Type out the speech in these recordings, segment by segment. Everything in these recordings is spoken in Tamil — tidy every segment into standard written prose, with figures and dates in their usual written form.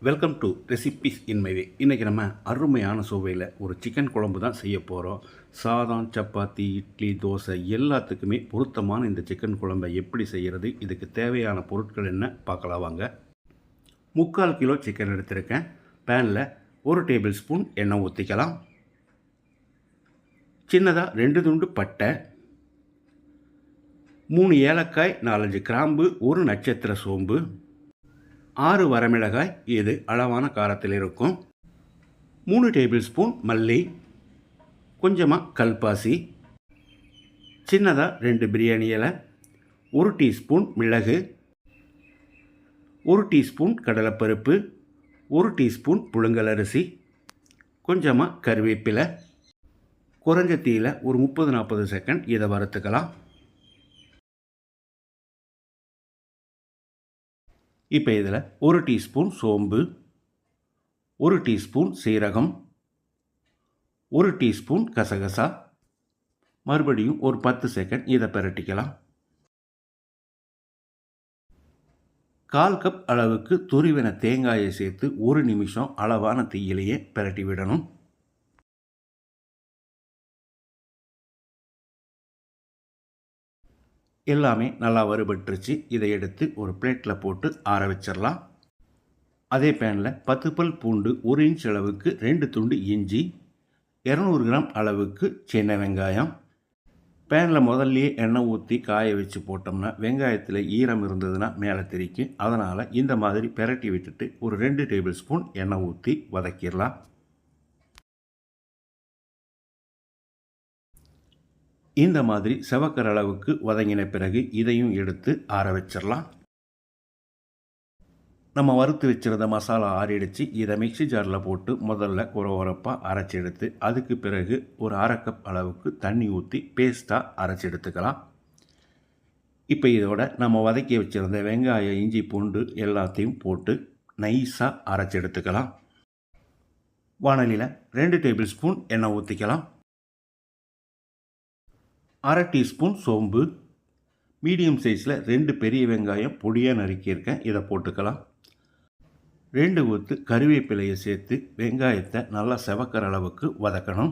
Welcome to recipes in my way. இன்றைக்கி நம்ம அருமையான சுவையில் ஒரு சிக்கன் குழம்பு தான் செய்ய போகிறோம். சாதம், சப்பாத்தி, இட்லி, தோசை எல்லாத்துக்குமே பொருத்தமான இந்த சிக்கன் குழம்பை எப்படி செய்கிறது, இதுக்கு தேவையான பொருட்கள் என்ன பார்க்கலாம் வாங்க. 3/4 கிலோ சிக்கன் எடுத்திருக்கேன். பேனில் 1 டேபிள் ஸ்பூன் எண்ணெய் ஊற்றிக்கலாம். சின்னதாக 2 துண்டு பட்டை, 3 ஏலக்காய், 4-5 கிராம்பு, 1 நட்சத்திர சோம்பு, 6 வரமிளகாய், இது அளவான காரத்தில் இருக்கும். 3 டேபிள் ஸ்பூன் மல்லி, கொஞ்சமாக கல்பாசி, சின்னதாக 2 பிரியாணி இலை, 1 டீஸ்பூன் மிளகு, 1 டீஸ்பூன் கடலைப்பருப்பு, 1 டீஸ்பூன் புழுங்கலரிசி, கொஞ்சமாக கருவேப்பிலை. குறைஞ்ச தீயில் ஒரு 30-40 செகண்ட் இதை வறுத்துக்கலாம். இப்போ இதில் 1 டீஸ்பூன் சோம்பு, 1 டீஸ்பூன் சீரகம், 1 டீஸ்பூன் கசகசா, மறுபடியும் ஒரு 10 செகண்ட் இதை பிரட்டிக்கலாம். 1/4 கப் அளவுக்கு துருவின தேங்காயை சேர்த்து 1 நிமிஷம் அளவான தீயிலேயே பிரட்டி விடணும். எல்லாமே நல்லா வறுபட்டுருச்சு. இதை எடுத்து ஒரு பிளேட்டில் போட்டு ஆற வச்சிடலாம். அதே பேனில் 10 பல் பூண்டு, 1 இன்ச் அளவுக்கு 2 துண்டு இஞ்சி, 200 கிராம் அளவுக்கு சின்ன வெங்காயம். பேனில் முதல்லையே எண்ணெய் ஊற்றி காய வச்சு போட்டோம்னா வெங்காயத்தில் ஈரம் இருந்ததுன்னா மேலே தெரிக்கும். அதனால் இந்த மாதிரி பெரட்டி விட்டுட்டு ஒரு 2 டேபிள் ஸ்பூன் எண்ணெய் ஊற்றி வதக்கிடலாம். இந்த மாதிரி செவக்கிற அளவுக்கு வதங்கின பிறகு இதையும் எடுத்து ஆற வச்சிடலாம். நம்ம வறுத்து வச்சுருந்த மசாலா ஆறிடுச்சு. இதை மிக்சி ஜாரில் போட்டு முதல்ல குறவரப்பாக அரைச்சி எடுத்து அதுக்கு பிறகு ஒரு 1/2 கப் அளவுக்கு தண்ணி ஊற்றி பேஸ்ட்டாக அரைச்சி எடுத்துக்கலாம். இப்போ இதோட நம்ம வதக்கி வச்சுருந்த வெங்காயம், இஞ்சி, பூண்டு எல்லாத்தையும் போட்டு நைஸாக அரைச்சி எடுத்துக்கலாம். வாணலியில் 2 டேபிள் ஸ்பூன் எண்ணெய் ஊற்றிக்கலாம். 1/2 டீஸ்பூன் சோம்பு, மீடியம் சைஸில் 2 பெரிய வெங்காயம் பொடியாக நறுக்கியிருக்கேன், இதை போட்டுக்கலாம். 2 கொத்து கருவேப்பிலையை சேர்த்து வெங்காயத்தை நல்லா செவக்கிற அளவுக்கு வதக்கணும்.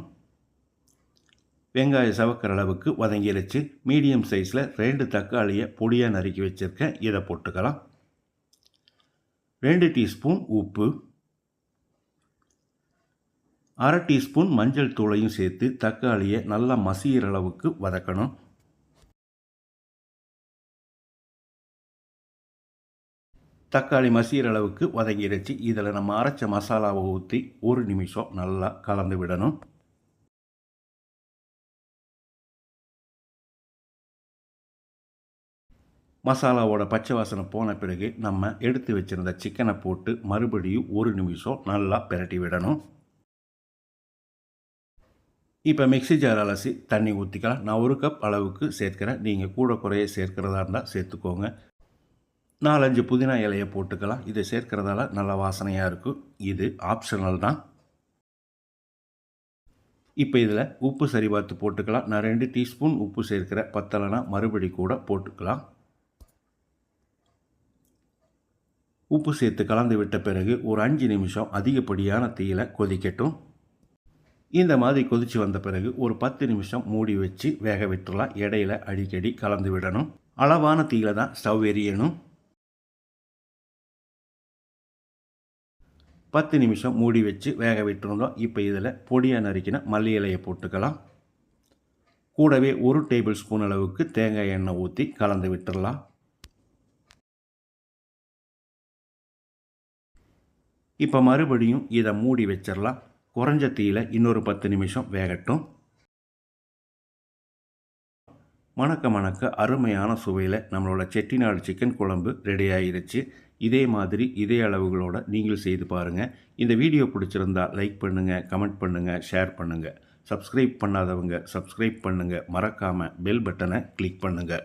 வெங்காயம் செவக்கிற அளவுக்கு வதங்கிடுச்சு. மீடியம் சைஸில் 2 தக்காளியை பொடியாக நறுக்கி வச்சுருக்கேன், இதை போட்டுக்கலாம். 2 டீஸ்பூன் உப்பு, 1/2 டீஸ்பூன் மஞ்சள் தூளையும் சேர்த்து தக்காளியை நல்லா மசிகிற அளவுக்கு வதக்கணும். தக்காளி மசிகிற அளவுக்கு வதங்கிடுச்சு. இதில் நம்ம அரைச்ச மசாலாவை ஊற்றி 1 நிமிஷம் நல்லா கலந்து விடணும். மசாலாவோட பச்சை வாசனை போன பிறகு நம்ம எடுத்து வச்சுருந்த சிக்கனை போட்டு மறுபடியும் 1 நிமிஷம் நல்லா பிரட்டி விடணும். இப்போ மிக்சி ஜார் அலசி தண்ணி ஊற்றிக்கலாம். நான் 1 கப் அளவுக்கு சேர்க்கிறேன். நீங்கள் கூட குறைய சேர்க்கிறதா இருந்தால் சேர்த்துக்கோங்க. 4-5 புதினா இலையை போட்டுக்கலாம். இதை சேர்க்கிறதால நல்ல வாசனையாக இருக்கும். இது ஆப்ஷனல் தான். இப்போ இதில் உப்பு சரி பார்த்து போட்டுக்கலாம். நான் 2 டீஸ்பூன் உப்பு சேர்க்கிறேன். பத்தலைனா மறுபடி கூட போட்டுக்கலாம். உப்பு சேர்த்து கலந்து விட்ட பிறகு ஒரு 5 நிமிஷம் அதிகப்படியான தீயில கொதிக்கட்டும். இந்த மாதிரி கொதித்து வந்த பிறகு ஒரு 10 நிமிஷம் மூடி வச்சு வேக விட்டுறலாம். இடையில அடிக்கடி கலந்து விடணும். அளவான தீயில தான் ஸ்டவ் எரியணும். 10 நிமிஷம் மூடி வச்சு வேக விட்டுருந்தோம். இப்போ இதில் பொடியாக நறுக்கின மல்லி இலையை போட்டுக்கலாம். கூடவே 1 டேபிள் ஸ்பூன் அளவுக்கு தேங்காய் எண்ணெய் ஊற்றி கலந்து விட்டுடலாம். இப்போ மறுபடியும் இதை மூடி வச்சிடலாம். குறைஞ்ச தீயில இன்னொரு 10 நிமிஷம் வேகட்டும். மணக்க அருமையான சுவையில் நம்மளோட செட்டிநாடு சிக்கன் குழம்பு ரெடி ஆகிருச்சு. இதே மாதிரி இதே அளவுகளோடு நீங்கள் செய்து பாருங்கள். இந்த வீடியோ பிடிச்சிருந்தால் லைக் பண்ணுங்கள், கமெண்ட் பண்ணுங்கள், ஷேர் பண்ணுங்கள். சப்ஸ்கிரைப் பண்ணாதவங்க சப்ஸ்கிரைப் பண்ணுங்கள். மறக்காமல் பெல் பட்டனை கிளிக் பண்ணுங்கள்.